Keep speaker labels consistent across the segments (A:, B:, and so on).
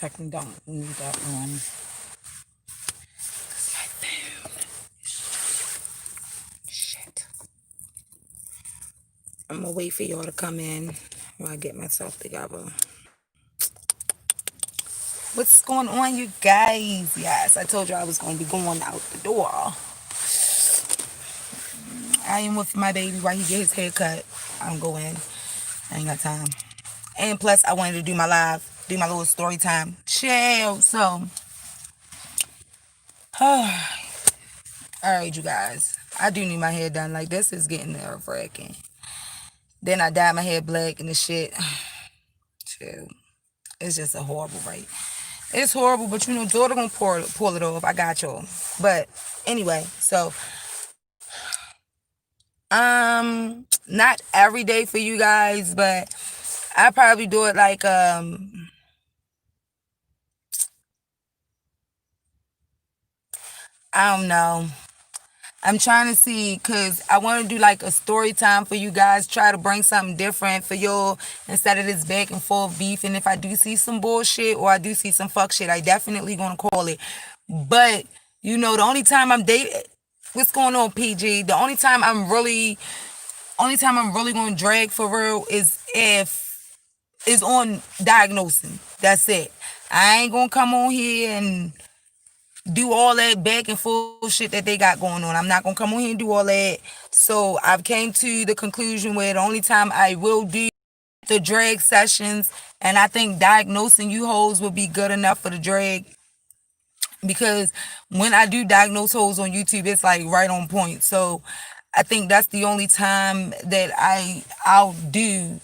A: technically don't need that on. Cause my phone. Shit. I'm gonna wait for y'all to come in while I get myself together. What's going on, you guys? Yes, I told you I was gonna be going out the door. I am with my baby while he get his hair cut. I'm going. I ain't got time. And plus, I wanted to do my live, do my little story time. Chill. So, all right, you guys. I do need my hair done. Like, this is getting nerve-wracking. Then I dyed my hair black and the shit. Chill. It's just a horrible, right? It's horrible, but you know, daughter gonna pull it off. I got y'all. But anyway, so not every day for you guys, but I probably do it like I don't know. I'm trying to see because I want to do like a story time for you guys. Try to bring something different for y'all instead of this back and forth beef. And if I do see some bullshit or I do see some fuck shit, I definitely gonna call it. But you know, the only time I'm dating, what's going on, PG? The only time I'm really gonna drag for real is if it's on diagnosing. That's it. I ain't gonna come on here and do all that back and forth shit that they got going on. I'm not gonna come on here and do all that. So I've came to the conclusion where the only time I will do the drag sessions, and I think diagnosing you hoes will be good enough for the drag because when I do diagnose hoes on YouTube, it's like right on point. So I think that's the only time that I'll do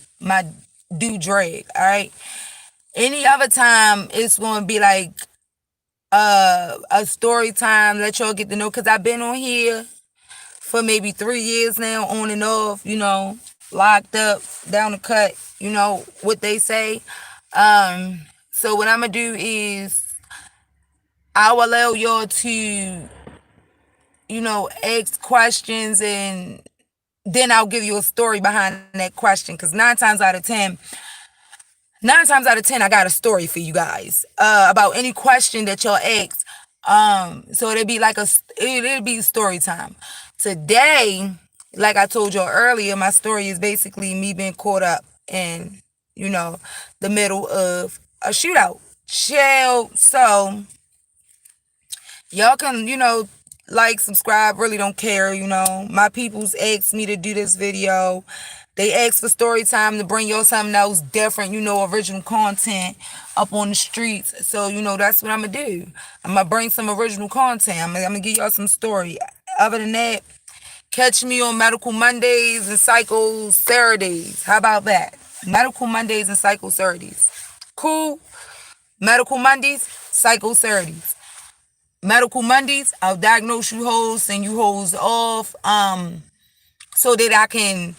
A: drag. All right. Any other time, it's gonna be like a story time, let y'all get to know, because I've been on here for maybe 3 years now, on and off, you know, locked up, down the cut, you know, what they say. So what I'm gonna do is I'll allow y'all to, you know, ask questions, and then I'll give you a story behind that question, because nine times out of ten, I got a story for you guys about any question that y'all ask. So it'll be story time. Today, like I told y'all earlier, my story is basically me being caught up in, you know, the middle of a shootout. Shell. So y'all can, you know, like, subscribe, really don't care, you know. My peoples asked me to do this video. They asked for story time to bring y'all something else different, you know, original content up on the streets. So, you know, that's what I'm going to do. I'm going to bring some original content. I'm going to give y'all some story. Other than that, catch me on Medical Mondays and Psycho Saturdays. How about that? Medical Mondays and Psycho Saturdays. Cool? Medical Mondays, Psycho Saturdays. Medical Mondays, I'll diagnose you hoes, send you hoes off, so that I can,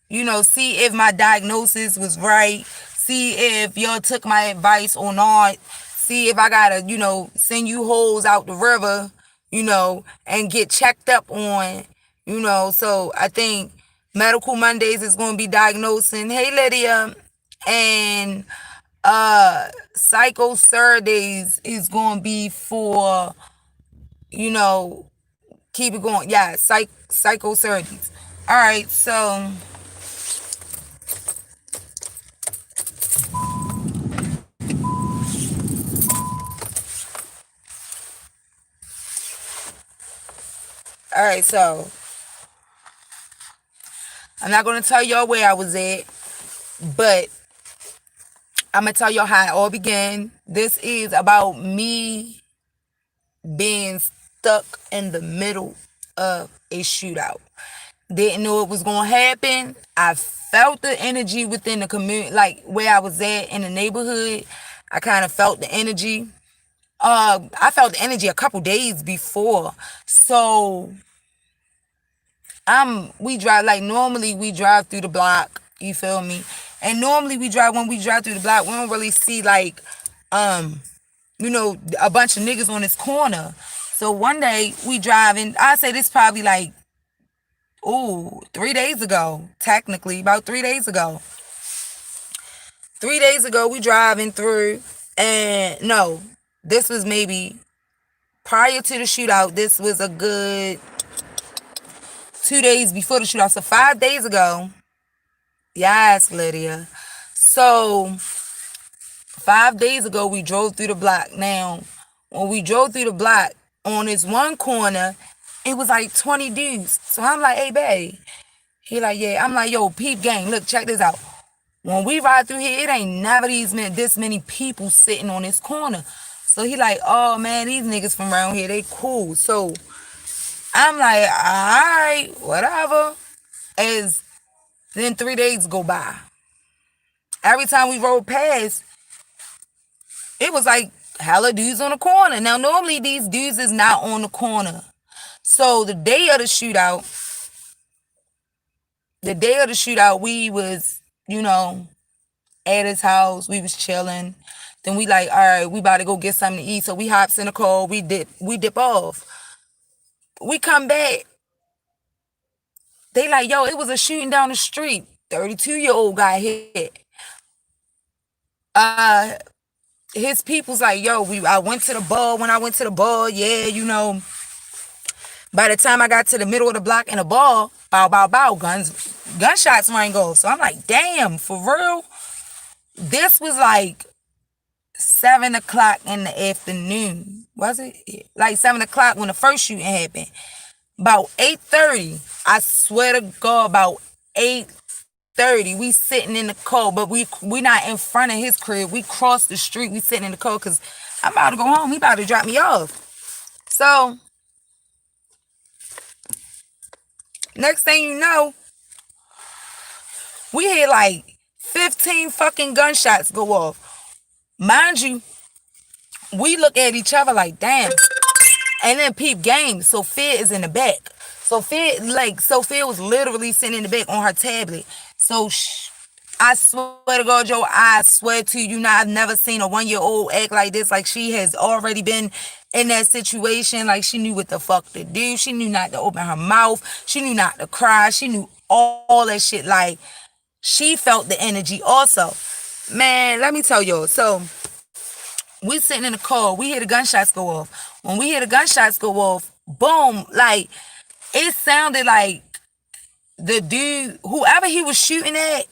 A: you know, see if my diagnosis was right, see if y'all took my advice or not, see if I gotta, you know, send you hoes out the river, you know, and get checked up on, you know. So I think Medical Mondays is gonna be diagnosing, hey Lydia, and Psycho Saturdays is gonna be for, you know, keep it going. Yeah, Psycho Saturdays. All right, so I'm not gonna tell y'all where I was at, but I'm gonna tell y'all how it all began. This is about me being stuck in the middle of a shootout. Didn't know it was gonna happen. I felt the energy within the community, like where I was at in the neighborhood. I kind of felt the energy. I felt the energy a couple days before. So we drive, like, normally we drive through the block, you feel me? And normally when we drive through the block, we don't really see like you know, a bunch of niggas on this corner. So one day we driving, I say this probably like 3 days ago, technically, about 3 days ago. 3 days ago, we driving through, And no, this was maybe prior to the shootout. This was a good 2 days before the shootout. So 5 days ago. Yes, Lydia. So 5 days ago, we drove through the block. Now, when we drove through the block, on this one corner, it was like 20 dudes. So I'm like, hey, babe. He like, yeah. I'm like, yo, peep gang, look, check this out. When we ride through here, it ain't never this many people sitting on this corner. So he like, oh, man, these niggas from around here, they cool. So I'm like, all right, whatever. As then 3 days go by. Every time we rode past, it was like hella dudes on the corner. Now, normally these dudes is not on the corner. So the day of the shootout, we was, at his house. We was chilling. Then we like, all right, we about to go get something to eat. So we hops in the car. We dip off. We come back. They like, yo, it was a shooting down the street. 32-year-old got hit. Uh, his people's like, yo, I went to the bar. When I went to the bar, yeah, by the time I got to the middle of the block in the bar, bow, bow, bow, gunshots rang off. So I'm like, damn, for real? This was like 7 o'clock in the afternoon. Was it? Like 7 o'clock when the first shooting happened. About 8:30, I swear to God, about 8:30, we sitting in the car, but we not in front of his crib. We crossed the street. We sitting in the car because I'm about to go home. He about to drop me off. So next thing you know, we hear like 15 fucking gunshots go off. Mind you, we look at each other like, damn. And then peep game. Sophia is in the back. Sophia was literally sitting in the back on her tablet. So I swear to God, Joe, I swear to you, I've never seen a 1-year-old act like this. Like she has already been in that situation. Like she knew what the fuck to do. She knew not to open her mouth. She knew not to cry. She knew all that shit. Like she felt the energy also. Man, let me tell y'all. So we sitting in the car. We hear the gunshots go off. When we hear the gunshots go off, boom, like it sounded like the dude, whoever he was shooting at,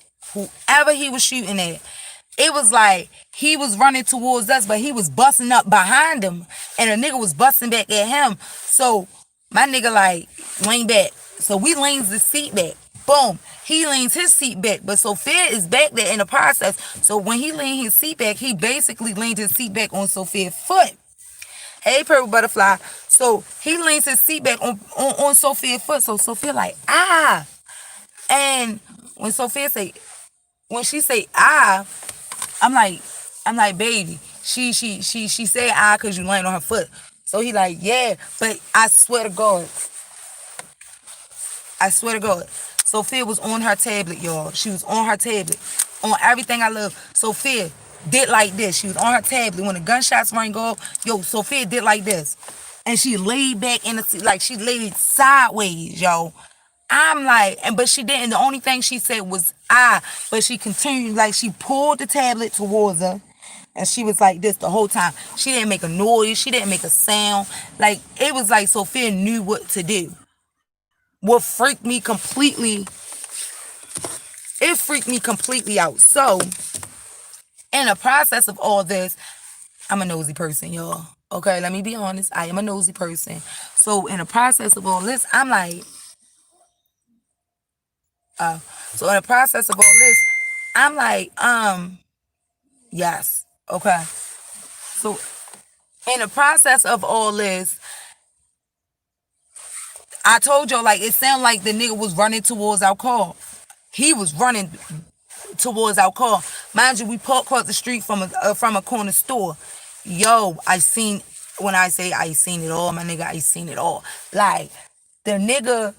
A: it was like he was running towards us, but he was busting up behind him, and a nigga was busting back at him. So my nigga like leaned back. So we leans the seat back. Boom. He leans his seat back, but Sophia is back there in the process. So when he leaned his seat back, he basically leaned his seat back on Sophia's foot. Hey, purple butterfly. So he leans his seat back on Sophia's foot. So Sophia like, ah. And when she say ah, I'm like, baby. She say ah because you laying on her foot. So he like, yeah, but I swear to God, Sophia was on her tablet, y'all. She was on her tablet. On everything I love. Sophia did like this. She was on her tablet. When the gunshots rang off, yo, Sophia did like this. And she laid back in the seat, like she laid sideways, yo. I'm like, but she didn't. The only thing she said was but she continued, like she pulled the tablet towards her. And she was like this the whole time. She didn't make a noise. She didn't make a sound. Like, it was like Sophia knew what to do. What freaked me completely, it freaked me completely out. So, in the process of all this, I'm a nosy person, y'all. Okay, let me be honest. I am a nosy person. So, in the process of all this, I'm like, so in the process of all this, I'm like, yes. Okay. So, in the process of all this, I told y'all, like, it sounded like the nigga was running towards our car. He was running towards our car. Mind you, we parked across the street from a corner store. Yo, when I say I seen it all, my nigga, I seen it all. Like, the nigga,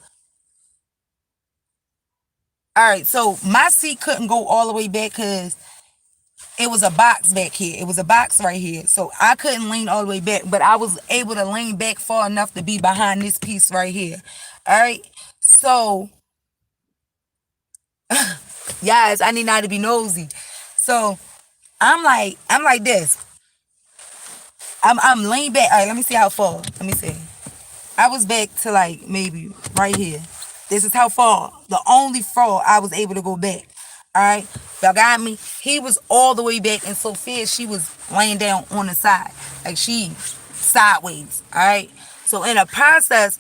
A: all right, so my seat couldn't go all the way back because it was a box back here. It was a box right here. So I couldn't lean all the way back, but I was able to lean back far enough to be behind this piece right here. All right. So, yes, I need not to be nosy. So I'm like this. I'm laying back. All right, let me see how far. Let me see. I was back to like maybe right here. This is how far. The only far I was able to go back. All right, y'all got me. He was all the way back, and Sophia, she was laying down on the side, like she sideways. All right. So in the process,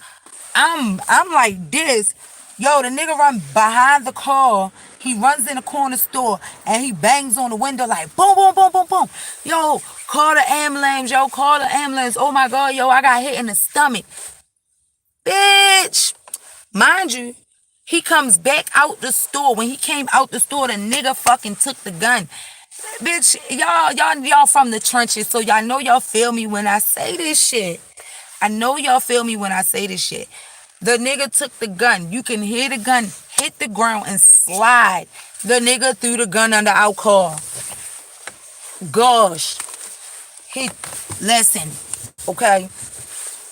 A: I'm like this. Yo, the nigga run behind the car. He runs in the corner store and he bangs on the window like boom, boom, boom, boom, boom. Yo, call the ambulance. Yo, call the ambulance. Oh my God, yo, I got hit in the stomach. Bitch. Mind you, he comes back out the store. When he came out the store, the nigga fucking took the gun. Bitch, y'all from the trenches, so y'all know y'all feel me when I say this shit. I know y'all feel me when I say this shit. The nigga took the gun. You can hear the gun hit the ground and slide. The nigga threw the gun under our car. Gosh. He, listen, okay?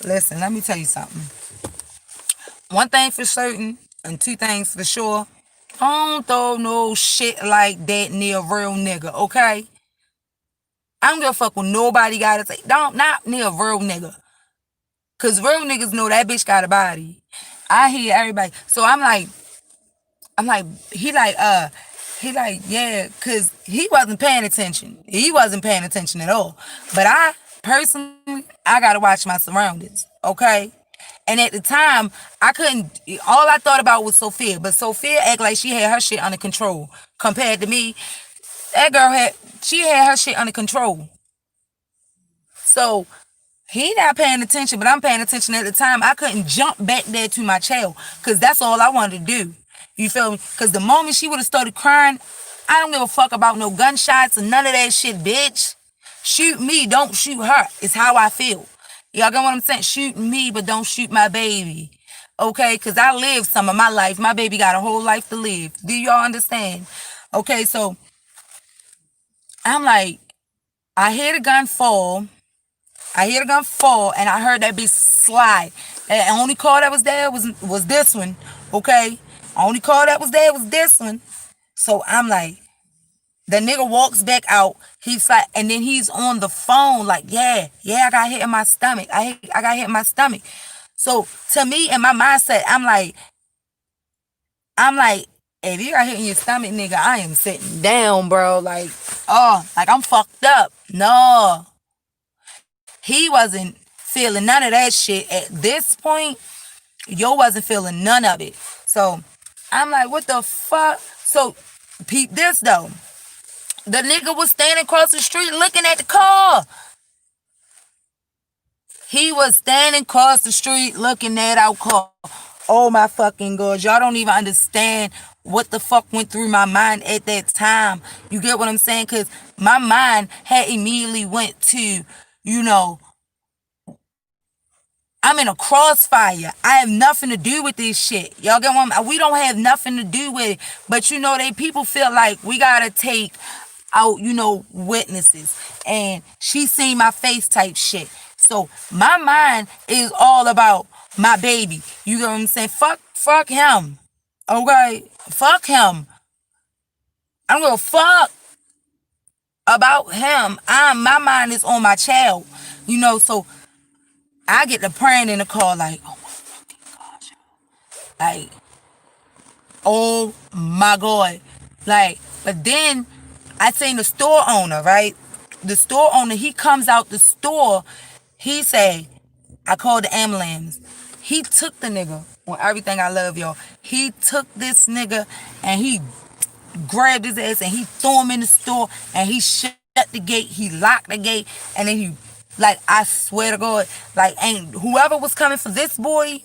A: Listen, let me tell you something. One thing for certain, and two things for sure. Don't throw no shit like that near a real nigga, okay? I don't give a fuck what nobody gotta say. Don't, not near a real nigga. Cause real niggas know that bitch got a body. I hear everybody. So I'm like, he like, yeah, cause he wasn't paying attention. He wasn't paying attention at all. But I personally, I gotta watch my surroundings, okay? And at the time, I couldn't. All I thought about was Sophia, but Sophia act like she had her shit under control. Compared to me, that girl she had her shit under control. So he not paying attention, but I'm paying attention at the time. I couldn't jump back there to my child because that's all I wanted to do. You feel me? Because the moment she would have started crying, I don't give a fuck about no gunshots and none of that shit, bitch. Shoot me, don't shoot her. It's how I feel. Y'all get what I'm saying? Shoot me, but don't shoot my baby. Okay? Because I lived some of my life. My baby got a whole life to live. Do y'all understand? Okay, so I'm like, I hear the gun fall. I hear the gun fall, and I heard that bitch slide. The only car that was there was this one, okay? Only car that was there was this one. So I'm like, the nigga walks back out. He's like, and then he's on the phone like, yeah, I got hit in my stomach. I got hit in my stomach. So to me, in my mindset, I'm like, if you got hit in your stomach, nigga, I am sitting down, bro. Like, oh, like I'm fucked up. No. He wasn't feeling none of that shit. At this point, yo wasn't feeling none of it. So I'm like, what the fuck? So peep this though. The nigga was standing across the street looking at the car. He was standing across the street looking at our car. Oh my fucking God. Y'all don't even understand what the fuck went through my mind at that time. You get what I'm saying? Because my mind had immediately went to, you know, I'm in a crossfire. I have nothing to do with this shit. Y'all get what we don't have nothing to do with it. But you know, people feel like we gotta take out, witnesses. And she seen my face type shit. So my mind is all about my baby. You know what I'm saying? Fuck him. Okay? Fuck him. I'm gonna fuck about him. My mind is on my child. So I get the praying in the car like, oh my fucking God, like, oh my God. Like, but then I seen the store owner, right? The store owner, he comes out the store. He say, I called the ambulance. He took the nigga on everything I love, y'all. He took this nigga and he grabbed his ass and he threw him in the store and he shut the gate. He locked the gate and then he, like, I swear to God, like, ain't whoever was coming for this boy,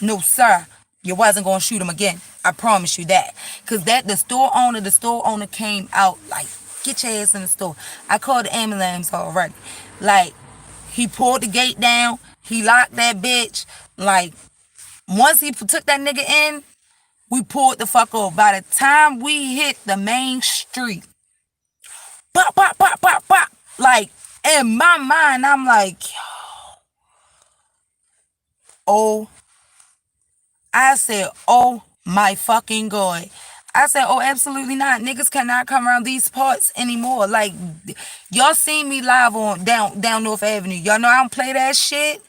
A: no sir, you wasn't gonna shoot him again. I promise you that. Cause the store owner came out like, get your ass in the store. I called the ambulance already. Like, he pulled the gate down, he locked that bitch. Like, once he took that nigga in, we pulled the fuck off. By the time we hit the main street, pop, pop, pop, pop, pop. Like, in my mind, I'm like, oh, I said, oh my fucking God. I said, oh, absolutely not. Niggas cannot come around these parts anymore. Like, y'all seen me live on down North Avenue. Y'all know I don't play that shit.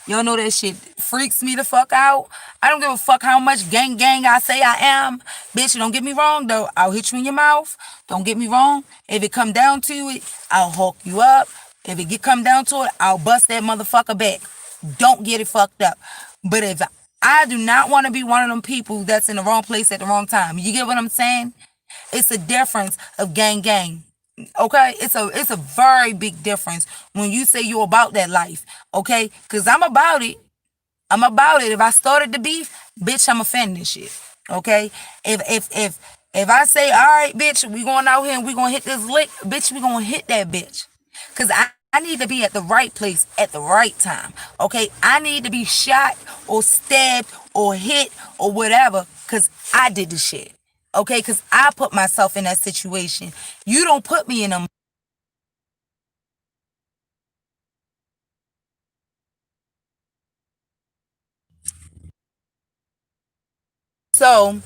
A: Y'all know that shit freaks me the fuck out. I don't give a fuck how much gang I say I am. Bitch, don't get me wrong though. I'll hit you in your mouth. Don't get me wrong. If it come down to it, I'll hulk you up. If it come down to it, I'll bust that motherfucker back. Don't get it fucked up. But if I do not want to be one of them people that's in the wrong place at the wrong time. You get what I'm saying? It's a difference of gang. Okay? It's a very big difference when you say you're about that life. Okay? Because I'm about it. I'm about it. If I started the beef, bitch, I'm offending shit. Okay? If I say, all right, bitch, we going out here and we gonna hit this lick, bitch, we gonna hit that bitch. Cause I need to be at the right place at the right time. Okay? I need to be shot or stabbed or hit or whatever. Cause I did the shit. Okay? Cause I put myself in that situation. You don't put me in them. So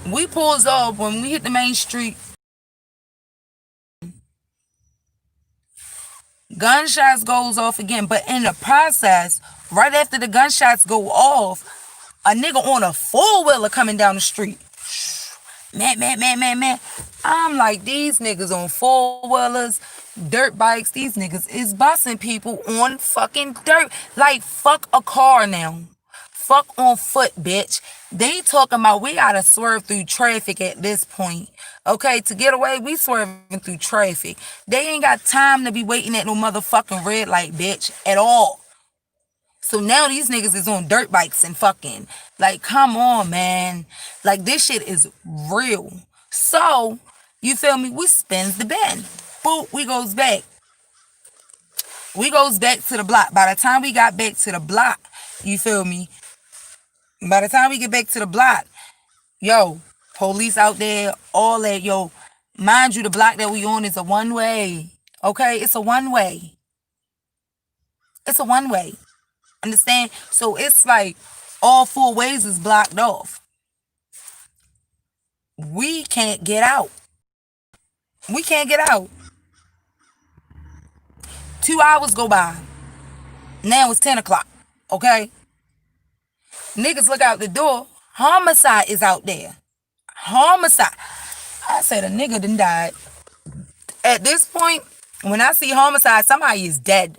A: we pulls off when we hit the main street. Gunshots goes off again, but in the process, right after the gunshots go off, a nigga on a four-wheeler coming down the street. Man. I'm like, these niggas on four-wheelers, dirt bikes, these niggas is busting people on fucking dirt. Like, fuck a car now. Fuck on foot, bitch. They talking about we gotta swerve through traffic at this point. Okay, to get away, we swerving through traffic. They ain't got time to be waiting at no motherfucking red light, bitch, at all. So now these niggas is on dirt bikes and fucking, like, come on, man. Like, this shit is real. So, you feel me? We spins the bend. Boop, we goes back. We goes back to the block. By the time we got back to the block, you feel me? By the time we get back to the block, yo, police out there, all that, yo. Mind you, the block that we on is a one-way. Okay? It's a one-way. It's a one-way. Understand? So it's like all four ways is blocked off. We can't get out. We can't get out. 2 hours go by. Now it's 10 o'clock. Okay? Niggas look out the door. Homicide is out there. Homicide. I said a nigga done died. At this point, when I see homicide, somebody is dead.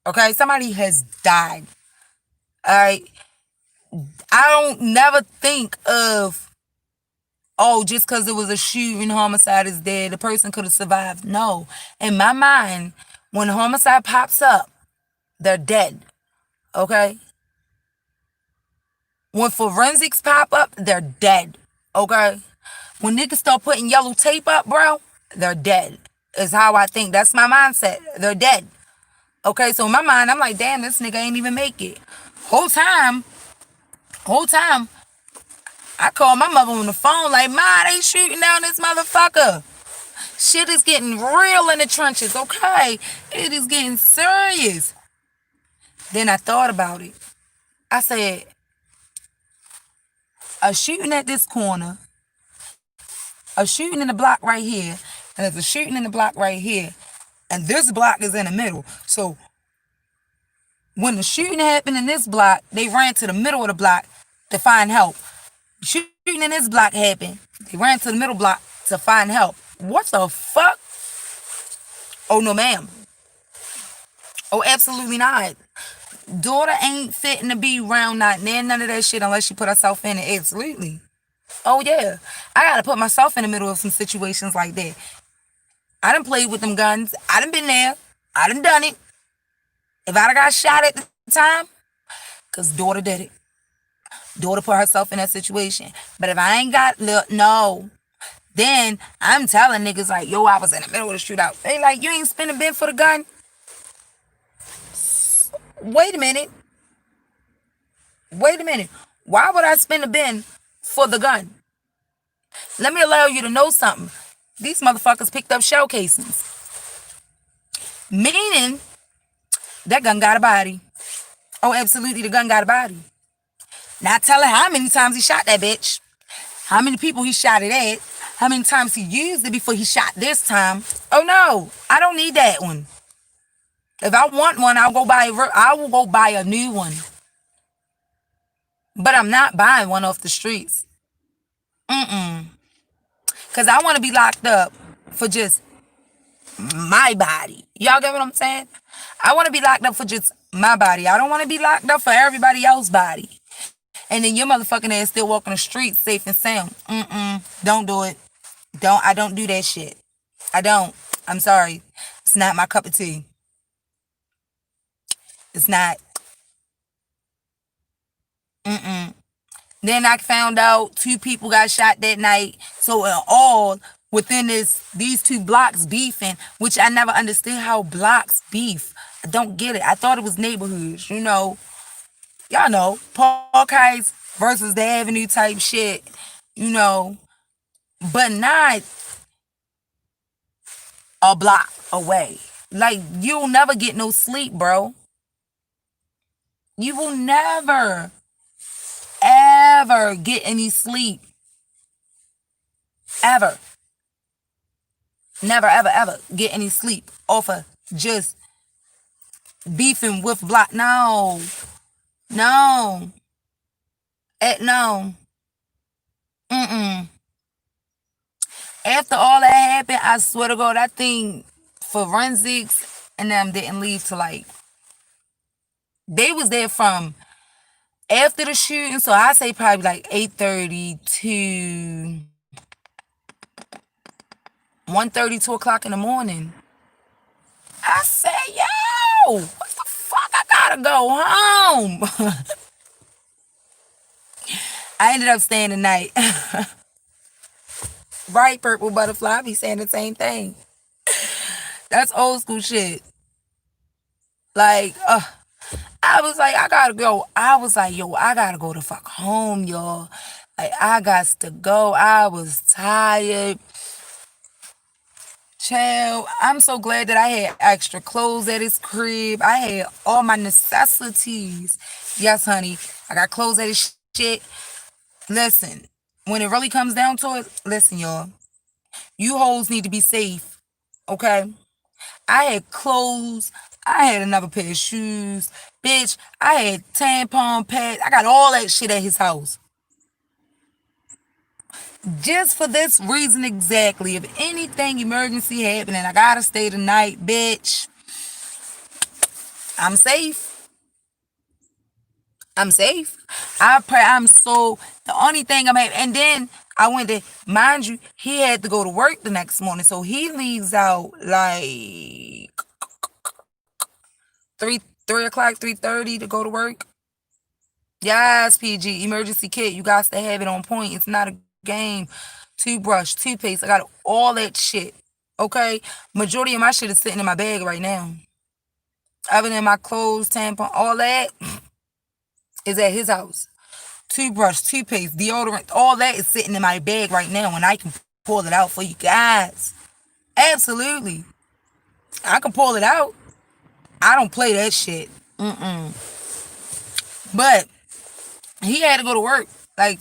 A: Okay? Somebody has died. Alright? I don't never think of, oh, just because it was a shooting, homicide is dead. The person could have survived. No. In my mind, when homicide pops up, they're dead. Okay? When forensics pop up, they're dead. Okay? When niggas start putting yellow tape up, bro, they're dead. Is how I think. That's my mindset. They're dead. Okay? So in my mind, I'm like, damn, this nigga ain't even make it. Whole time, I called my mother on the phone like, Ma, they shooting down this motherfucker. Shit is getting real in the trenches, okay? It is getting serious. Then I thought about it. I said, a shooting at this corner, a shooting in the block right here, and there's a shooting in the block right here, and this block is in the middle. So when the shooting happened in this block, they ran to the middle of the block to find help. Shooting in this block happened. They ran to the middle block to find help. What the fuck? Oh, no, ma'am. Oh, absolutely not. Daughter ain't fitting to be around not near none of that shit unless she put herself in it. Absolutely. Oh, yeah. I got to put myself in the middle of some situations like that. I done played with them guns. I done been there. I done it. If I done got shot at the time, because daughter did it. Daughter put herself in that situation. But if I ain't got, no. Then I'm telling niggas like, yo, I was in the middle of the shootout. They like, you ain't spinning bin for the gun? Wait a minute. Why would I spin a bin for the gun? Let me allow you to know something. These motherfuckers picked up shell casings. Meaning, that gun got a body. Oh, absolutely, the gun got a body. Not telling how many times he shot that bitch. How many people he shot it at? How many times he used it before he shot this time? Oh no, I don't need that one. If I want one, I will go buy a new one. But I'm not buying one off the streets. Mm-mm. Cause I want to be locked up for just my body. Y'all get what I'm saying? I want to be locked up for just my body. I don't want to be locked up for everybody else's body. And then your motherfucking ass still walking the streets safe and sound. Don't do it. I don't do that shit. I don't. I'm sorry. It's not my cup of tea. It's not. Then I found out 2 people got shot that night. So in all, within these 2 blocks beefing, which I never understood how blocks beef. I don't get it. I thought it was neighborhoods, Y'all know, Park Heights versus the Avenue type shit, but not a block away. Like, you'll never get no sleep, bro. You will never, ever get any sleep. Ever. Never, ever, ever get any sleep off of just beefing with block. No. No. No. After all that happened, I swear to God, I think forensics and them didn't leave till like, they was there from after the shooting, so I say probably like 8:30 to 1:30, 2 o'clock in the morning. I said, yo, what the fuck? I gotta go home. I ended up staying the night. Right, Purple Butterfly, I be saying the same thing. That's old school shit. Like, I was like, I gotta go. I was like, yo, I gotta go the fuck home, y'all. Like, I got to go. I was tired. Child, I'm so glad that I had extra clothes at his crib. I had all my necessities. Yes, honey. I got clothes at his shit. Listen, when it really comes down to it, listen, y'all. You hoes need to be safe, okay? I had clothes. I had another pair of shoes. Bitch, I had tampon pads. I got all that shit at his house. Just for this reason exactly. If anything emergency happening, I gotta stay the night, bitch. I'm safe. I'm safe. I pray the only thing I'm at, and then I went to, mind you, he had to go to work the next morning. So he leaves out like 3 o'clock, 3:30 to go to work. Yes, PG, emergency kit. You got to have it on point. It's not a game. Toothbrush, toothpaste. I got all that shit. Okay? Majority of my shit is sitting in my bag right now. Other than my clothes, tampon, all that is at his house. Toothbrush, toothpaste, deodorant, all that is sitting in my bag right now, and I can pull it out for you guys. Absolutely. I can pull it out. I don't play that shit. But he had to go to work. Like,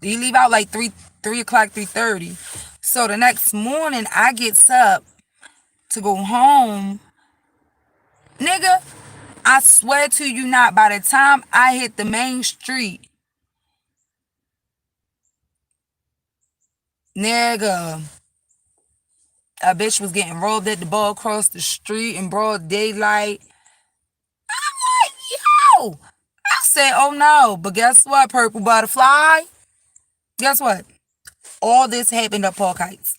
A: he leave out like 3 o'clock, 3:30. So the next morning, I gets up to go home. Nigga, I swear to you not, by the time I hit the main street, nigga, a bitch was getting rolled at the bar across the street in broad daylight. I'm like, yo. I said, oh no. But guess what, Purple Butterfly? Guess what? All this happened at Park Heights.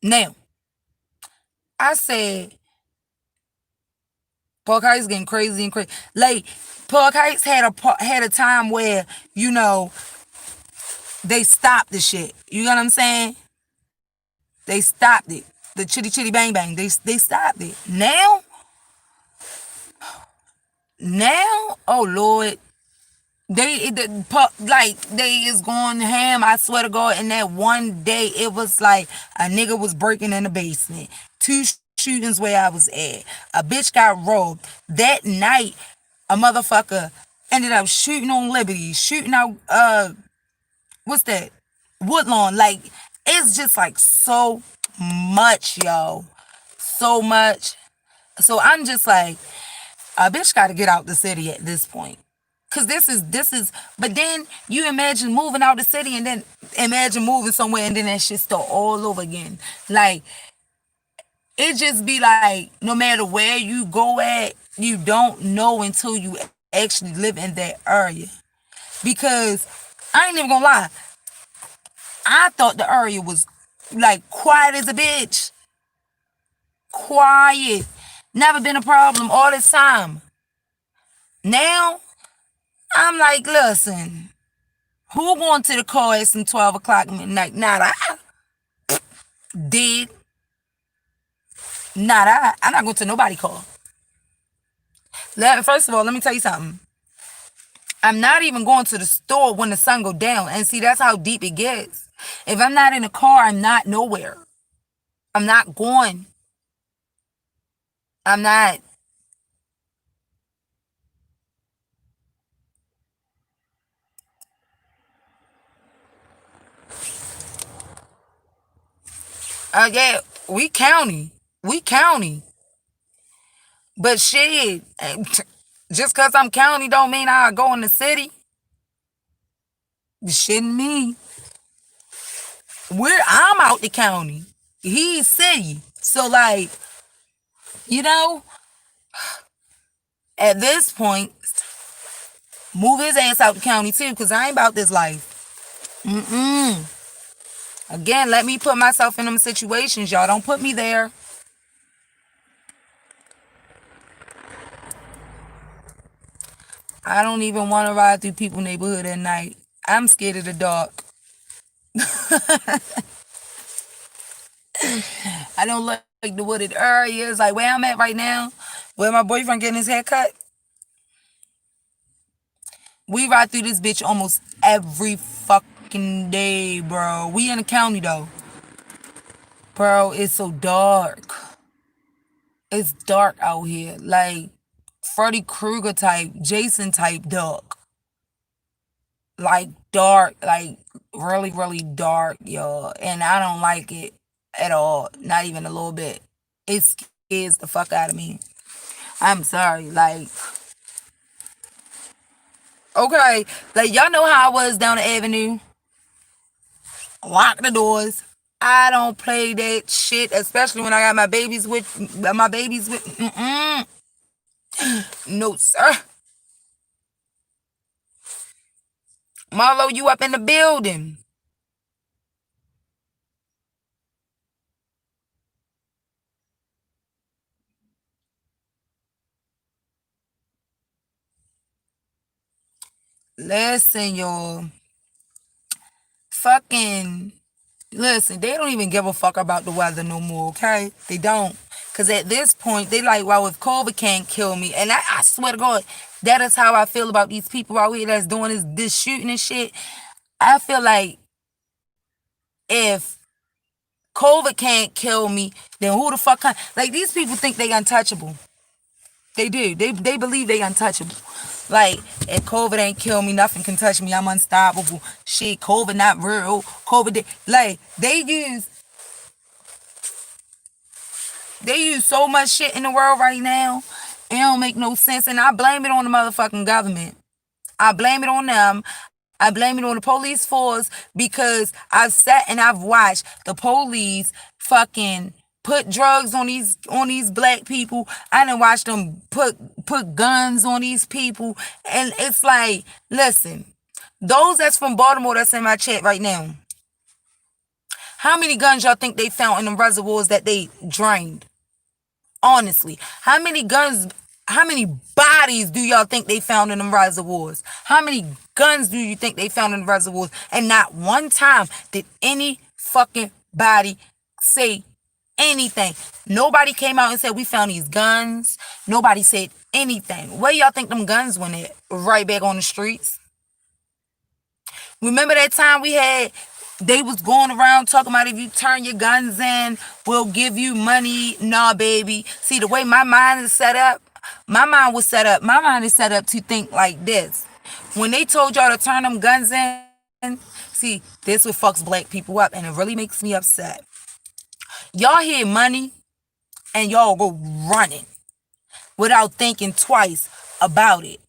A: Now, I said, Park Heights getting crazy and crazy. Like, Park Heights had a time where, they stopped the shit. You know what I'm saying? They stopped it. The chitty chitty bang bang. They stopped it. Now, oh Lord. They is going ham. I swear to God. In that one day, it was like a nigga was breaking in the basement. 2 shootings where I was at. A bitch got robbed. That night, a motherfucker ended up shooting on Liberty, shooting out what's that? Woodlawn. Like, it's just like so much, yo. So much. So I'm just like, a bitch got to get out the city at this point. Cause this is, but then you imagine moving out the city and then imagine moving somewhere and then that shit start all over again. Like, it just be like, no matter where you go at, you don't know until you actually live in that area. Because I ain't even gonna lie, I thought the area was like quiet as a bitch. Quiet. Never been a problem all this time. Now, I'm like, listen, who going to the car at some 12 o'clock midnight? Not I did. Not I. I'm not going to nobody car. First of all, let me tell you something. I'm not even going to the store when the sun go down. And see, that's how deep it gets. If I'm not in a car, I'm not nowhere. I'm not going. I'm not. Yeah, we county. We county. But shit, just because I'm county don't mean I go in the city. Shitting me. I'm out the county. He's city. So like, you know, at this point, move his ass out the county too, because I ain't about this life. Mm-mm. Again, let me put myself in them situations. Y'all don't put me there. I don't even want to ride through people's neighborhood at night. I'm scared of the dark. I don't like the wooded areas. Like where I'm at right now, where my boyfriend getting his hair cut. We ride through this bitch almost every fucking day, bro. We in the county though. Bro, it's so dark. It's dark out here. Like Freddy Krueger type, Jason type dark. Like dark, like really, really dark, y'all. And I don't like it at all. Not even a little bit. It scares the fuck out of me. I'm sorry. Like, okay. Like, y'all know how I was down the avenue. Lock the doors. I don't play that shit, especially when I got my babies with. Mm-mm. No, sir. Marlo, you up in the building. Listen, y'all. Fucking listen, they don't even give a fuck about the weather no more, okay? They don't. Cause at this point, they like, well, if COVID can't kill me, and I swear to God, that is how I feel about these people out here that's doing this shooting and shit. I feel like if COVID can't kill me, then who the fuck can? Like these people think they untouchable. They do. They believe they untouchable. Like, if COVID ain't kill me, nothing can touch me. I'm unstoppable. Shit, COVID not real. Like, they use so much shit in the world right now. It don't make no sense. And I blame it on the motherfucking government. I blame it on them. I blame it on the police force because I've sat and I've watched the police fucking put drugs on these black people. I done watched them put guns on these people. And it's like, listen, those that's from Baltimore that's in my chat right now. How many guns y'all think they found in the reservoirs that they drained? Honestly, how many bodies do y'all think they found in them reservoirs? How many guns do you think they found in the reservoirs? And not one time did any fucking body say anything. Nobody came out and said we found these guns. Nobody said anything. Where y'all think them guns went at? Right back on the streets. Remember that time they was going around talking about if you turn your guns in, we'll give you money. Nah, baby. See, the way my mind is set up, my mind is set up to think like this. When they told y'all to turn them guns in, See, this what fucks black people up, and it really makes me upset. Y'all hear money and y'all go running without thinking twice about it.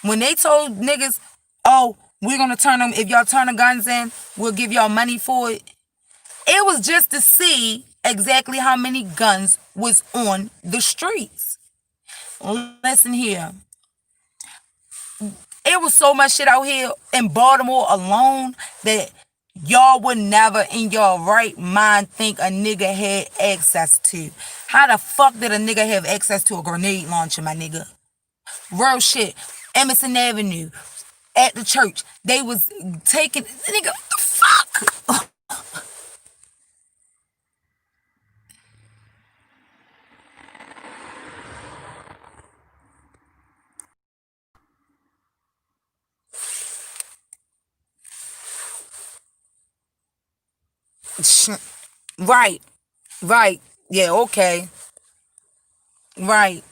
A: When they told niggas, oh, we're gonna turn them, if y'all turn the guns in, we'll give y'all money for it. It was just to see exactly how many guns was on the streets. Listen here. It was so much shit out here in Baltimore alone that y'all would never in your right mind think a nigga had access to. How the fuck did a nigga have access to a grenade launcher, my nigga? Real shit. Emerson Avenue, at the church, they was taking, nigga, what the fuck? Right, right. Yeah, okay. Right.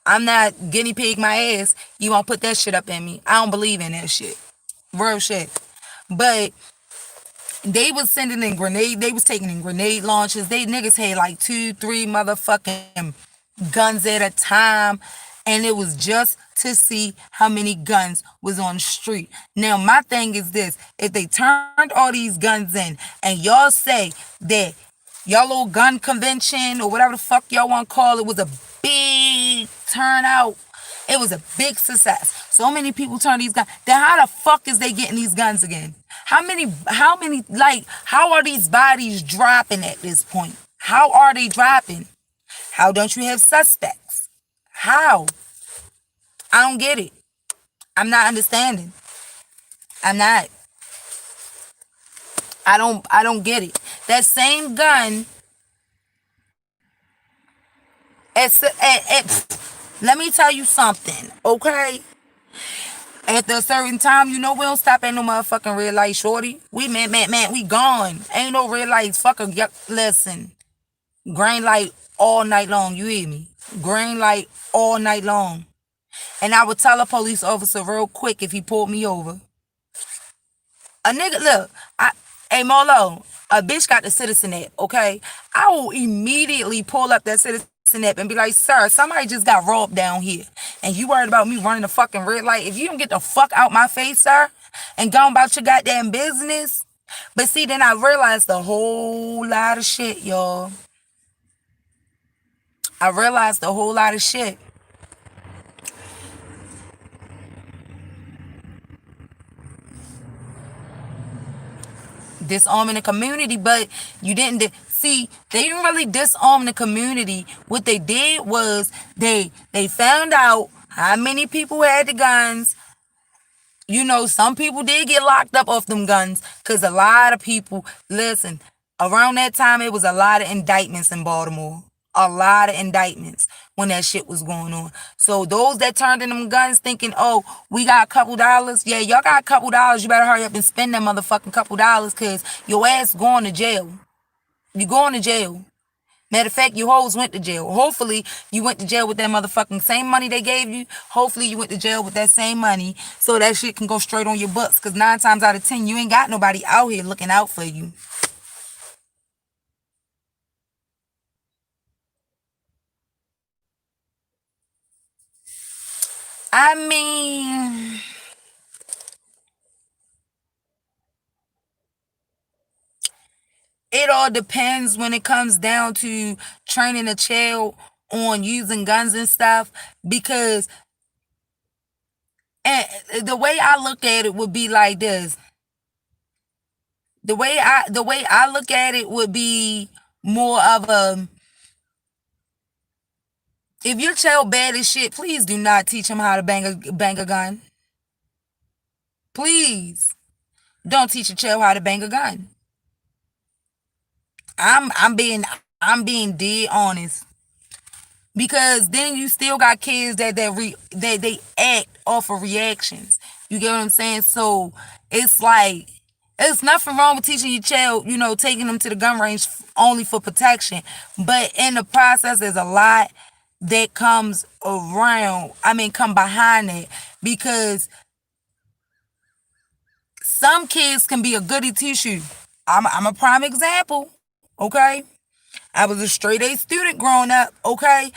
A: I'm not guinea pig my ass. You won't put that shit up in me. I don't believe in that shit. Real shit. But they was sending in grenade. They was taking in grenade launches. They niggas had like 2, 3 motherfucking guns at a time, and it was just to see how many guns was on the street. Now my thing is this: if they turned all these guns in, and y'all say that y'all little gun convention or whatever the fuck y'all want to call it was a big turnout. It was a big success. So many people turn these guns. Then how the fuck is they getting these guns again? Like, how are these bodies dropping at this point? How are they dropping? How don't you have suspects? How? I don't get it. I'm not understanding. I'm not. I don't get it. That same gun let me tell you something, okay? At a certain time, you know we don't stop at no motherfucking red light, shorty. We man, we gone. Ain't no red lights. Fucking listen. Green light all night long. You hear me? Green light all night long. And I would tell a police officer real quick if he pulled me over. A nigga, look, hey Molo, a bitch got the citizen app, okay? I will immediately pull up that citizen app and be like, sir, somebody just got robbed down here. And you worried about me running a fucking red light? If you don't get the fuck out my face, sir, and go about your goddamn business. But see, then I realized a whole lot of shit, y'all. I realized a whole lot of shit. Disarming the community, but you didn't see, they didn't really disarm the community. What they did was they found out how many people had the guns. You know, some people did get locked up off them guns because a lot of people, listen, around that time it was a lot of indictments in Baltimore. A lot of indictments when that shit was going on. So those that turned in them guns thinking, oh, we got a couple dollars. Yeah, y'all got a couple dollars. You better hurry up and spend that motherfucking couple dollars because your ass going to jail. You going to jail. Matter of fact, you hoes went to jail. Hopefully, you went to jail with that motherfucking same money they gave you. Hopefully, you went to jail with that same money so that shit can go straight on your books. Because 9 times out of 10, you ain't got nobody out here looking out for you. I mean, it all depends when it comes down to training a child on using guns and stuff. Because and the way I look at it would be like this. The way I look at it would be more of a, if your child bad as shit, please do not teach him how to bang a gun. Please don't teach a child how to bang a gun. I'm being dead honest. Because then you still got kids that they act off of reactions. You get what I'm saying? So it's like, it's nothing wrong with teaching your child, taking them to the gun range only for protection. But in the process, there's a lot that comes around. I mean, come behind it. Because Some kids can be a goody two-shoe. I'm a prime example, okay? I was a straight A student growing up, okay?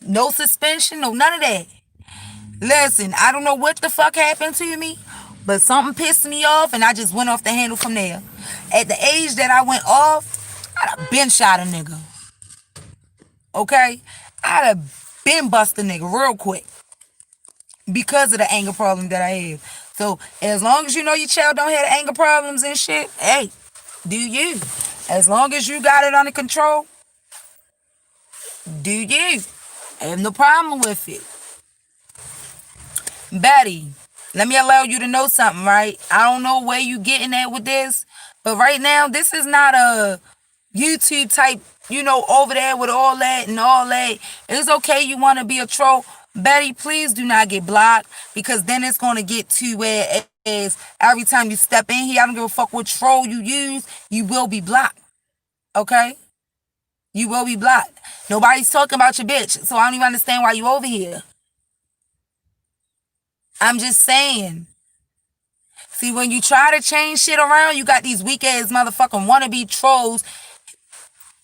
A: No suspension, no none of that. Listen, I don't know what the fuck happened to me, but something pissed me off and I just went off the handle from there. At the age that I went off, I'd have been shot a nigga, okay? I'd have been bust a nigga real quick because of the anger problem that I have. So as long as you know your child don't have anger problems and shit, hey, do you. As long as you got it under control, do you. I have no problem with it. Betty, let me allow you to know something, right? I don't know where you getting at with this, but right now, this is not a YouTube type, over there with all that and all that. It's okay you want to be a troll. Betty, please do not get blocked, because then it's going to get to where it is every time you step in here, I don't give a fuck what troll you use, you will be blocked. Okay? You will be blocked. Nobody's talking about your bitch, so I don't even understand why you over here. I'm just saying. See, when you try to change shit around, you got these weak ass motherfucking wannabe trolls,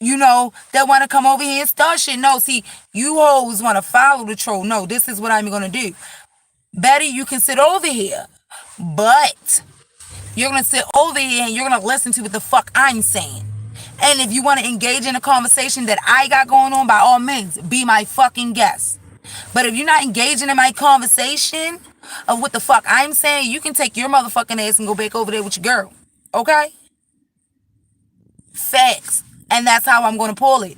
A: that want to come over here and start shit. No, see, you hoes want to follow the troll. No, this is what I'm going to do. Betty, you can sit over here, but you're going to sit over here and you're going to listen to what the fuck I'm saying. And if you want to engage in a conversation that I got going on, by all means, be my fucking guest. But if you're not engaging in my conversation of what the fuck I'm saying, you can take your motherfucking ass and go back over there with your girl. Okay? Facts. And that's how I'm going to pull it.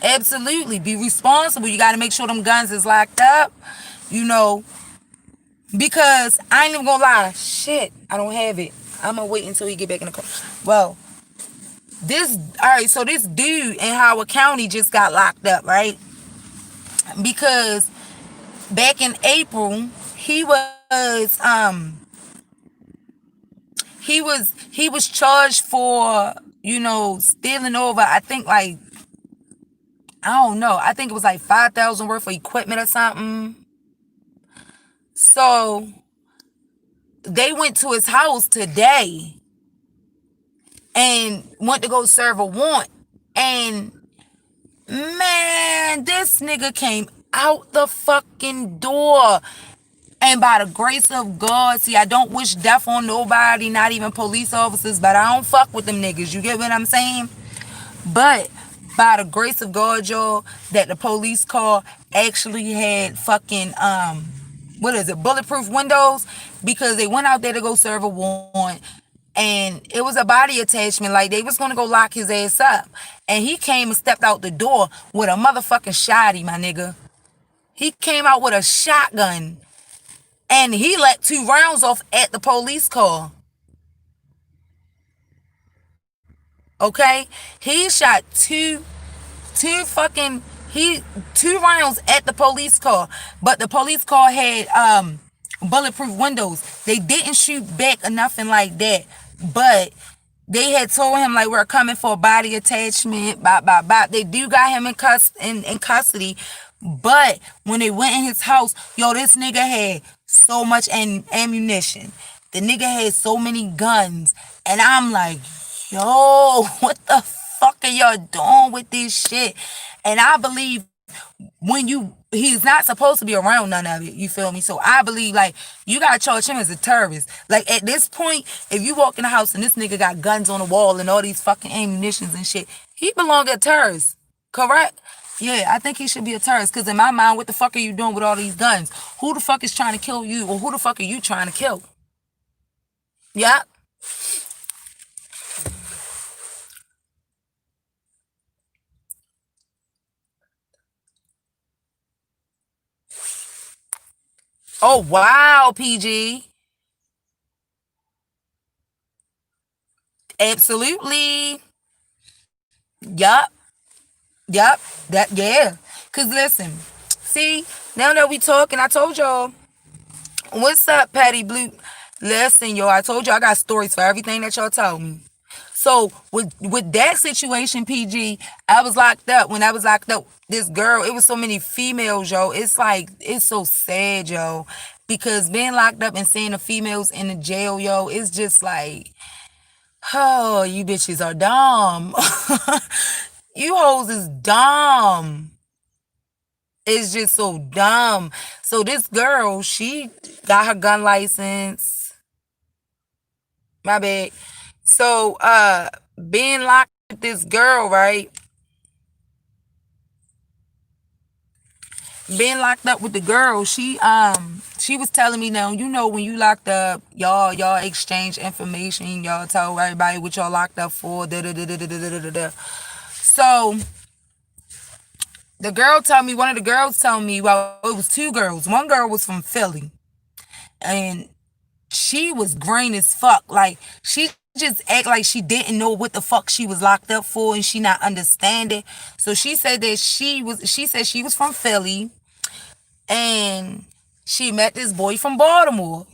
A: Absolutely. Be responsible. You got to make sure them guns is locked up. Because I ain't even going to lie. Shit. I don't have it. I'm going to wait until he get back in the car. Well, so this dude in Howard County just got locked up, right? Because back in April, he was charged for, stealing over, I think like, I don't know, I think it was like 5,000 worth of equipment or something. So they went to his house today and went to go serve a warrant. And man, this nigga came out the fucking door. And by the grace of God, see, I don't wish death on nobody, not even police officers, but I don't fuck with them niggas. You get what I'm saying? But by the grace of God, y'all, that the police car actually had fucking, bulletproof windows, because they went out there to go serve a warrant. And it was a body attachment, like they was gonna go lock his ass up. And he came and stepped out the door with a motherfucking shotty, my nigga. He came out with a shotgun. And he let 2 rounds off at the police car. Okay? He shot two rounds at the police car. But the police car had bulletproof windows. They didn't shoot back or nothing like that. But they had told him, like, we're coming for a body attachment. They do got him in custody. But when they went in his house, this nigga had so much ammunition. The nigga had so many guns. And I'm like, yo, what the fuck are y'all doing with this shit? And I believe he's not supposed to be around none of it. You feel me? So I believe, like, you gotta charge him as a terrorist. Like, at this point, if you walk in the house and this nigga got guns on the wall and all these fucking ammunitions and shit, he belong at terrorists. Correct? Yeah, I think he should be a terrorist, because in my mind, what the fuck are you doing with all these guns? Who the fuck is trying to kill you, or who the fuck are you trying to kill? Yeah. Oh, wow, PG. Absolutely. Yup. Yeah. Because listen, see, now that we talking, I told y'all, what's up, Patty Blue? Listen, y'all, I told y'all I got stories for everything that y'all told me. So with that situation, PG, I was locked up. When I was locked up, this girl, it was so many females, yo. It's like it's so sad, yo, because being locked up and seeing the females in the jail, yo, it's just like, oh, you bitches are dumb. You hoes is dumb. It's just so dumb. So this girl, she got her gun license. My bad. So being locked with this girl, right? Being locked up with the girl, she was telling me, now, you know, when you locked up, y'all exchange information, y'all tell everybody what y'all locked up for. Da, da, da, da, da, da, da, da, da. So the girl told me, one of the girls told me, well, it was two girls. One girl was from Philly, and she was green as fuck. Like, she just act like she didn't know what the fuck she was locked up for, and she not understanding. So she said that she said she was from Philly, and she met this boy from Baltimore.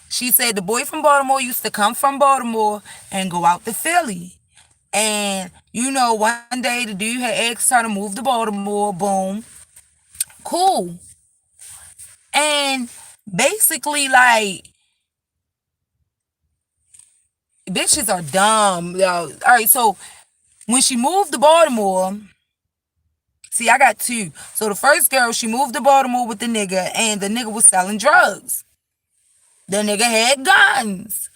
A: She said the boy from Baltimore used to come from Baltimore and go out to Philly. And you know, one day the dude had asked her to move to Baltimore. Boom. Cool. And basically, like, bitches are dumb. Yo. All right, so when she moved to Baltimore, see, I got two. So the first girl, she moved to Baltimore with the nigga, and the nigga was selling drugs. The nigga had guns.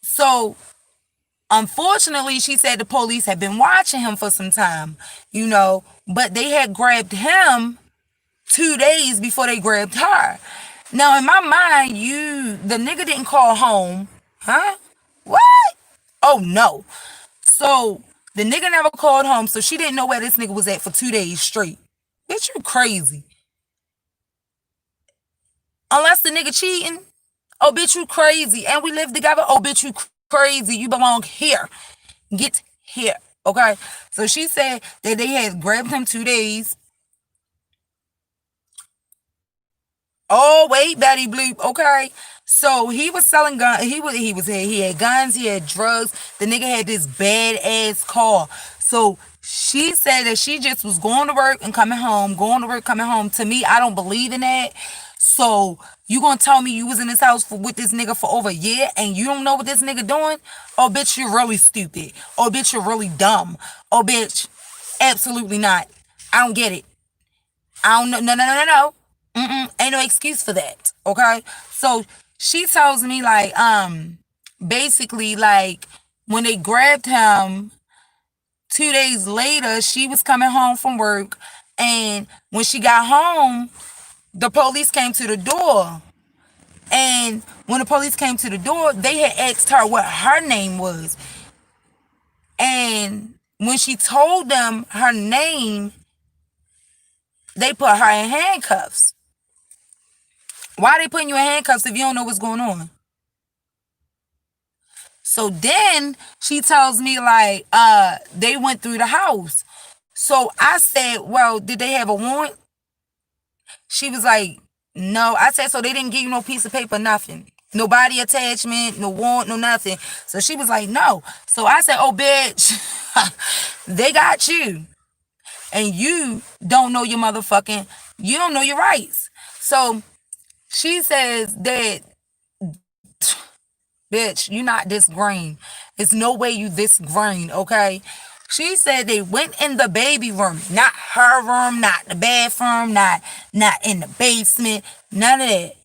A: So unfortunately, she said the police had been watching him for some time, you know, but they had grabbed him 2 days before they grabbed her. Now, in my mind, the nigga didn't call home. Huh? What? Oh, no. So, the nigga never called home, so she didn't know where this nigga was at for 2 days straight. Bitch, you crazy. Unless the nigga cheating. Oh, bitch, you crazy. And we live together. Oh, bitch, you crazy. You belong here. Get here. Okay? So she said that they had grabbed him 2 days. Oh, wait, Betty Bloop. Okay. So he was selling guns. He had guns, he had drugs. The nigga had this bad ass car. So she said that she just was going to work and coming home, going to work, coming home. To me, I don't believe in that. So you gonna tell me you was in this house with this nigga for over a year and you don't know what this nigga doing? Oh, bitch, you're really stupid. Oh, bitch, you're really dumb. Oh, bitch, absolutely not. I don't get it. I don't know. No, no, no, no, no. Ain't no excuse for that. Okay. So she tells me, like, basically, like, when they grabbed him 2 days later, she was coming home from work, and when she got home, the police came to the door. And when the police came to the door, they had asked her what her name was. And when she told them her name, they put her in handcuffs. Why are they putting you in handcuffs if you don't know what's going on? So then she tells me, like, they went through the house. So I said, well, did they have a warrant? She was like, no. I said, so they didn't give you no piece of paper, nothing. No body attachment, no warrant, no nothing. So she was like, no. So I said, oh, bitch, they got you. And you don't know you don't know your rights. So she says that, bitch, you not this green. There's no way you this green, okay? She said they went in the baby room, not her room, not the bathroom, not in the basement, none of that.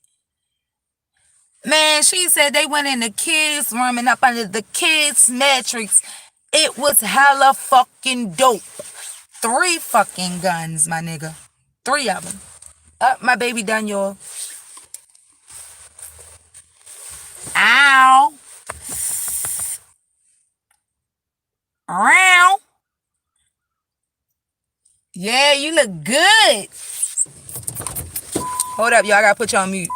A: Man, she said they went in the kids' room and up under the kids' mattress. It was hella fucking dope. 3 fucking guns, my nigga. 3 of them. My baby done, y'all. Ow. Ow. Yeah, you look good. Hold up, y'all. I gotta put you on mute.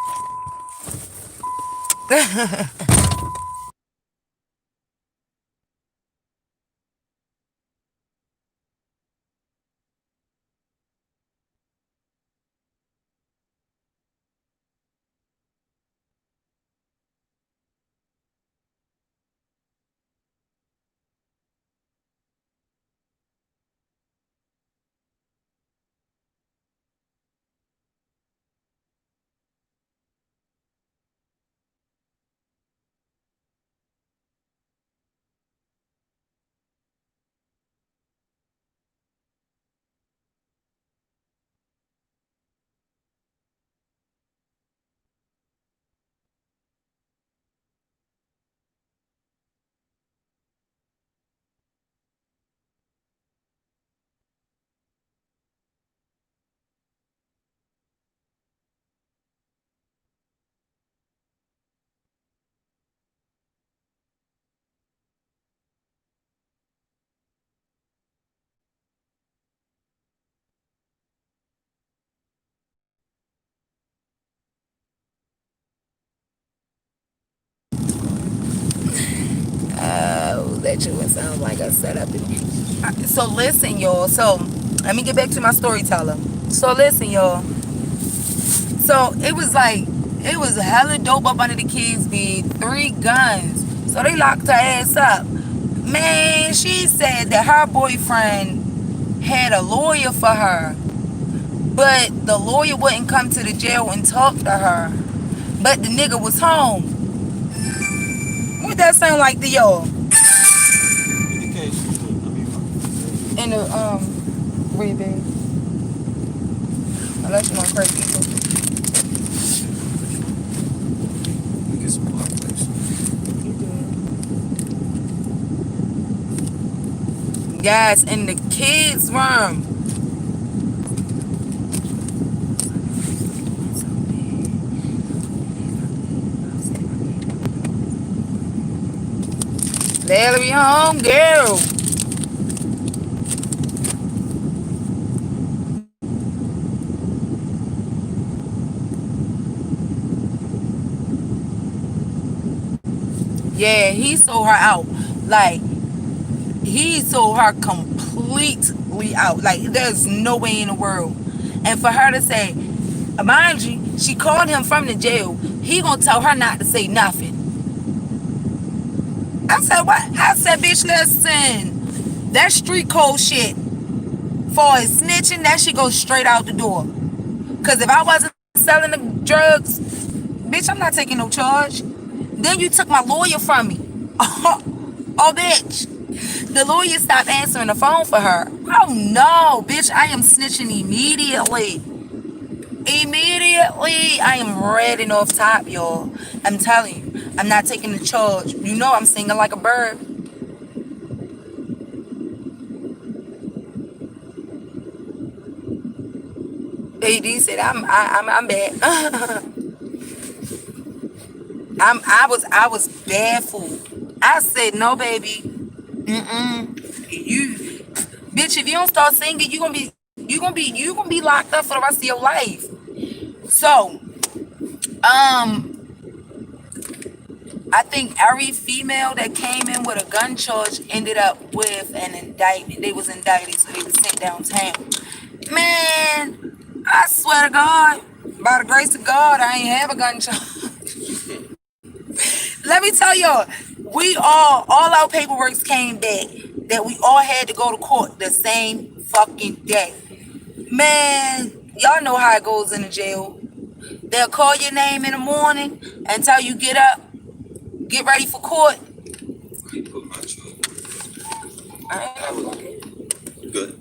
A: picture what sounds like a setup. So listen, y'all. So let me get back to my storyteller. So listen, y'all. So it was hella dope up under the kids' bed, 3 guns. So they locked her ass up. Man, she said that her boyfriend had a lawyer for her, but the lawyer wouldn't come to the jail and talk to her. But the nigga was home. What that sound like to y'all? In the red bag. Unless you want to crack people.
B: Get some hot place.
A: Guys, in the kids' room. Larry home, girl. Yeah, he sold her out. Like, he sold her completely out. Like, there's no way in the world. And for her to say, mind you, she called him from the jail. He gonna tell her not to say nothing. I said, what? I said, bitch, listen. That street code shit for his snitching, that shit goes straight out the door. Because if I wasn't selling the drugs, bitch, I'm not taking no charge. Then you took my lawyer from me. Oh, bitch. The lawyer stopped answering the phone for her. Oh, no, bitch, I am snitching immediately. Immediately. I am redding off top, y'all. I'm telling you, I'm not taking the charge. You know I'm singing like a bird. AD said, I'm bad. I was baffled. I said, no, baby. You, bitch, if you don't start singing, you gonna be locked up for the rest of your life. So, I think every female that came in with a gun charge ended up with an indictment. They was indicted, so they was sent downtown. Man, I swear to God, by the grace of God, I ain't have a gun charge. Let me tell y'all, all our paperwork came back that we all had to go to court the same fucking day. Man, y'all know how it goes in the jail. They'll call your name in the morning and tell you get up, get ready for court.
B: Good.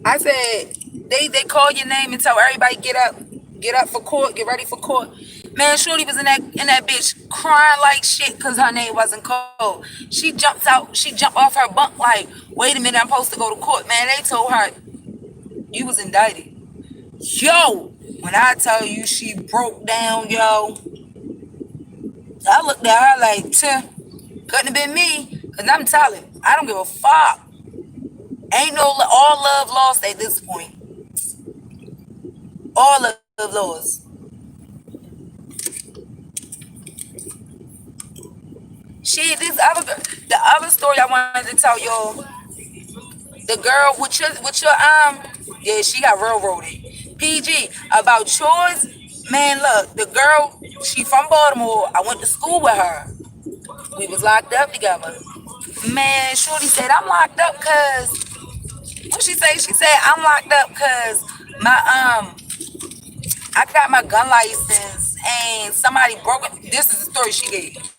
A: I said they call your name and tell everybody get up for court, get ready for court. Man, Shorty was in that bitch crying like shit because her name wasn't called. She jumped off her bunk like, wait a minute, I'm supposed to go to court. Man, they told her you was indicted. Yo, when I tell you she broke down, yo, I looked at her like, couldn't have been me. Cause I'm telling, I don't give a fuck. Ain't no all love lost at this point. All love lost. Shit, the other story I wanted to tell y'all. The girl with your yeah, she got railroaded. PG about yours, man. Look, the girl, she from Baltimore. I went to school with her. We was locked up together. Man, Shorty said I'm locked up cause what she say? She said I'm locked up cause my I got my gun license and somebody broke it. This is the story she gave.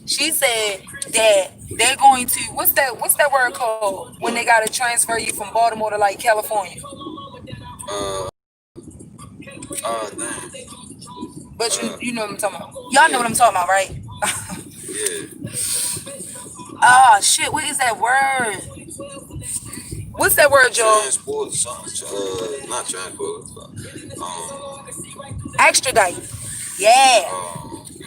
A: She said that they're going to what's that word called when they gotta transfer you from Baltimore to like California.
B: Uh, Dang.
A: But you know what I'm talking about. Y'all know what I'm talking about, right?
B: Yeah.
A: Ah, shit. What is that word? What's that word, y'all?
B: Transport, something. Not transport.
A: Extradite. Yeah.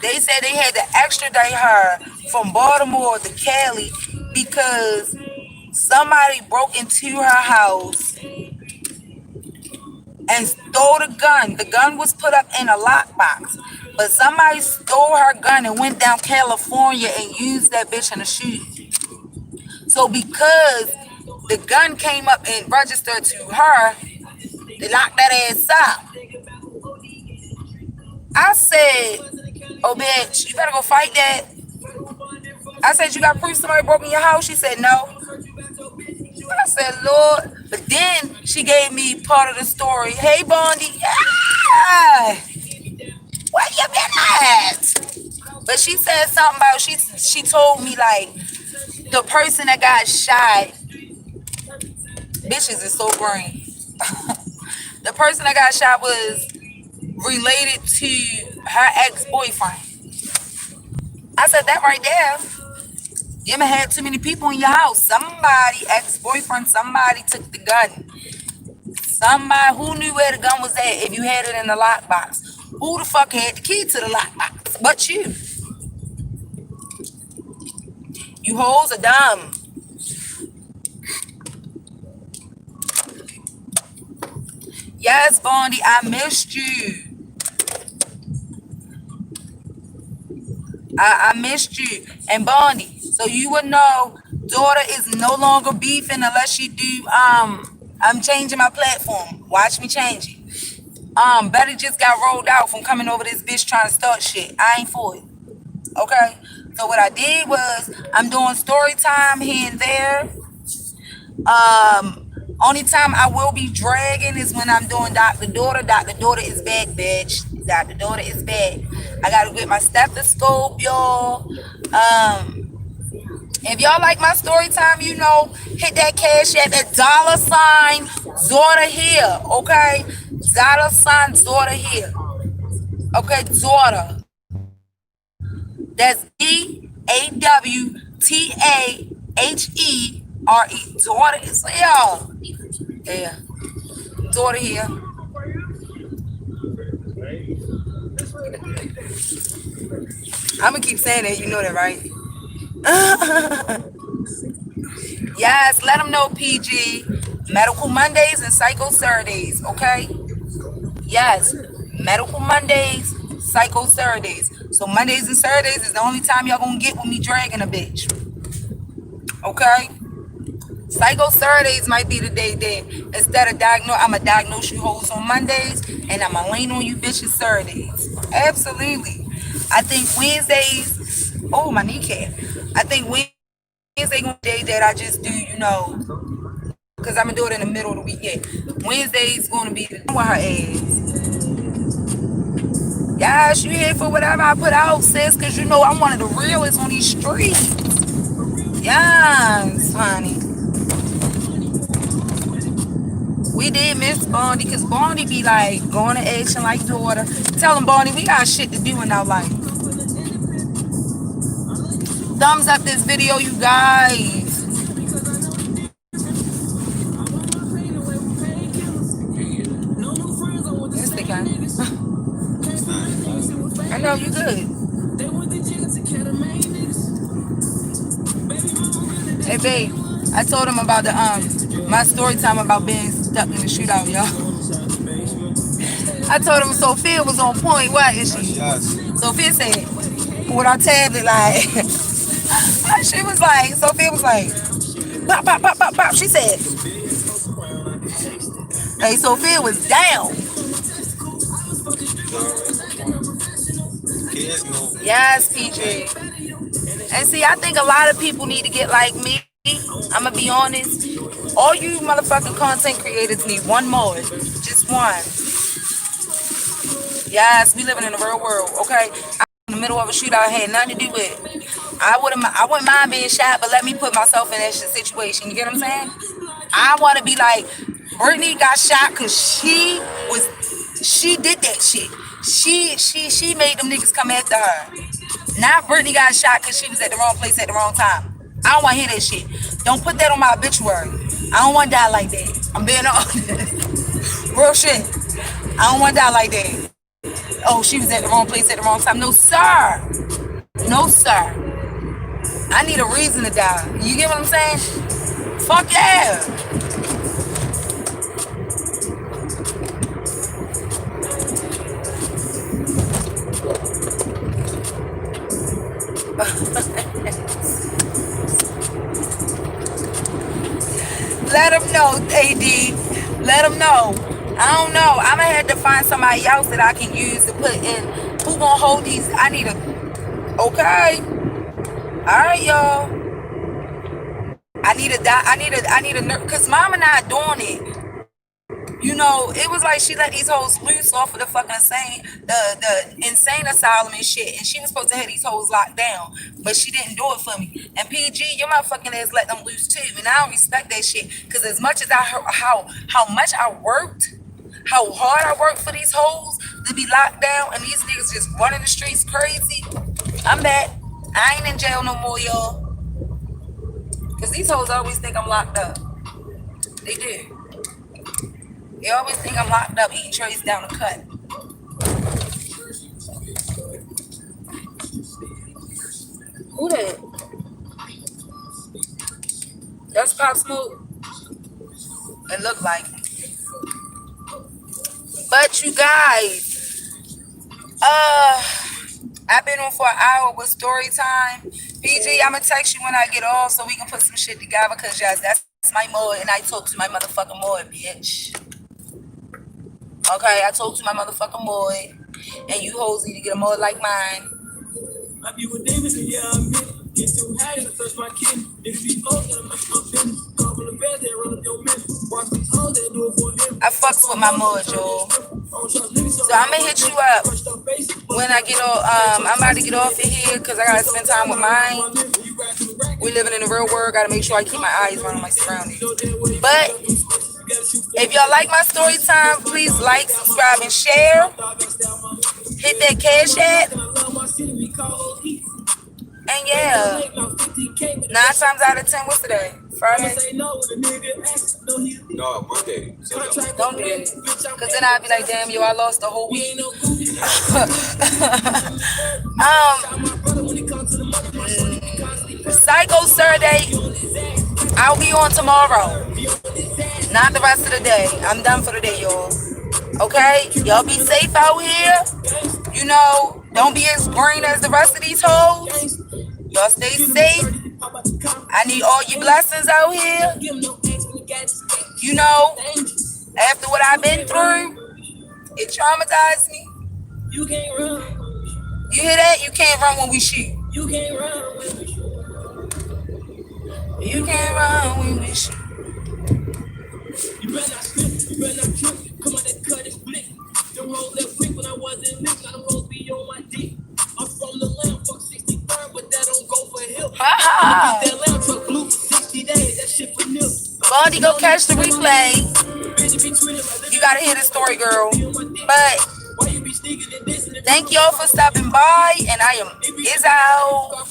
A: They said they had to extradite her from Baltimore to Cali because somebody broke into her house and stole the gun. The gun was put up in a lockbox, but somebody stole her gun and went down California and used that bitch in a shoot. So because the gun came up and registered to her, they locked that ass up. I said, "Oh, bitch, you better go fight that." I said, "You got proof somebody broke in your house?" She said, "No." I said, "Lord." But then she gave me part of the story. "Hey, Bondi, yeah, where you been at?" But she said something about she told me like the person that got shot. Bitches is so green. The person that got shot was related to her ex-boyfriend. I said that right there. You ever had too many people in your house? Somebody, ex-boyfriend, somebody took the gun. Somebody who knew where the gun was at if you had it in the lockbox. Who the fuck had the key to the lockbox? But you. You hoes are dumb. Yes, Bondi, I missed you. I missed you. And Bondi, so you would know, daughter is no longer beefing unless she do. I'm changing my platform. Watch me change it. Betty just got rolled out from coming over this bitch trying to start shit. I ain't for it. Okay. So what I did was I'm doing story time here and there. Only time I will be dragging is when I'm doing Dr. Daughter. Dr. Daughter is back, bitch. Dr. Daughter is back. I gotta get my stethoscope, y'all. If y'all like my story time, you know, hit that cash at that $ Zorda here, okay? $Zorda here. Okay, Zorda. That's DAWTAHERE. Zorda is y'all. Yeah. Zorda here. I'm gonna keep saying that, you know that, right? Yes, let them know, PG. Medical Mondays and Psycho Saturdays, okay? Yes, Medical Mondays, Psycho Saturdays. So Mondays and Saturdays is the only time y'all gonna get with me dragging a bitch, okay? Psycho Saturdays might be the day that instead of I'ma diagnose you hoes on Mondays and I'ma lean on you bitches Saturdays. Absolutely. I think Wednesdays, oh, my kneecap. I think Wednesday gonna be the day that I just do, you know, because I'm gonna do it in the middle of the weekend. Wednesday's gonna be with her ass. Yes, you here for whatever I put out, sis, because you know I'm one of the realest on these streets. Yes, honey. We did miss Bondi because Bondi be like going to action like daughter. Tell him, Bondi, we got shit to do in our life. Thumbs up this video, you guys. Yes, they can. I know you good. Hey, babe, I told him about the my story time about being stuck in the shootout, y'all. I told him Sophia was on point. What is she? Sophia said, with our tablet, like, she was like, Sophia was like, pop, pop, pop, pop, pop. She said, hey, Sophia was down. Yes, PJ. And see, I think a lot of people need to get like me. I'm going to be honest. All you motherfucking content creators need one more. Just one. Yes, we living in the real world, okay? I'm in the middle of a shootout. Had nothing to do with it. I wouldn't mind being shot, but let me put myself in that situation. You get what I'm saying? I want to be like, Brittany got shot because she did that shit. She made them niggas come after her. Not Brittany got shot because she was at the wrong place at the wrong time. I don't want to hear that shit. Don't put that on my obituary. I don't want to die like that. I'm being honest. Real shit. I don't want to die like that. Oh, she was at the wrong place at the wrong time. No, sir. No, sir. I need a reason to die. You get what I'm saying? Fuck yeah. know, AD. Let them know. I don't know. I'm gonna have to find somebody else that I can use to put in. Who gonna hold these? I need a. Okay. All right, y'all. I need a nurse. Cause Mama not doing it. You know, it was like she let these hoes loose off of the fucking insane asylum and shit. And she was supposed to have these hoes locked down. But she didn't do it for me. And PG, your motherfucking ass let them loose too. And I don't respect that shit. Cause as much as I heard how much I worked, how hard I worked for these hoes to be locked down and these niggas just running the streets crazy. I'm back. I ain't in jail no more, y'all. Cause these hoes always think I'm locked up. They do. They always think I'm locked up eating trays down the cut. Who that? That's Pop Smoke. It looked like. But you guys, I've been on for an hour with story time. PG, I'ma text you when I get off so we can put some shit together. Cause yes, that's my mod, and I talk to my motherfucking mod, bitch. Okay, I told you my motherfucking mod, and you hoes need to get a mod like mine. I be with Davis and yeah, I admit it. Get too high and I touch my kidney. Niggas be low, gotta make my business. Couple of beds, they run up your minute. Watch these hoes, they do it for him. I fucks with my mod, y'all. So I'm gonna hit you up when I get off. I'm about to get off of here because I gotta spend time with mine. We living in the real world. Gotta make sure I keep my eyes on my surroundings. But if y'all like my story time, please like, subscribe, and share. Hit that cash app. And yeah, 9 times out of 10, what's today? Friday?
B: No, Monday.
A: Don't do it. Because then I'll be like, damn, yo, I lost the whole week. Psycho Saturday, I'll be on tomorrow. Not the rest of the day. I'm done for the day, y'all. Okay? Y'all be safe out here. You know, don't be as green as the rest of these hoes. Y'all stay safe. I need all your blessings out here. You know, after what I've been through, it traumatized me. You can't run. You hear that? You can't run when we shoot. You can't run when we shoot. You can't run when we shoot. You better not slip, you better not trip. Come on, that cut is blick. Them hoes that quick when I wasn't lit. Now them hoes be on my dick. I'm from the lamb, fuck 63rd, but that don't go for hip. That lamb truck blue for 60 days, that shit for nip. Baldy, go catch the replay. You gotta hear the story, girl. But thank y'all for stopping by, and I am is out.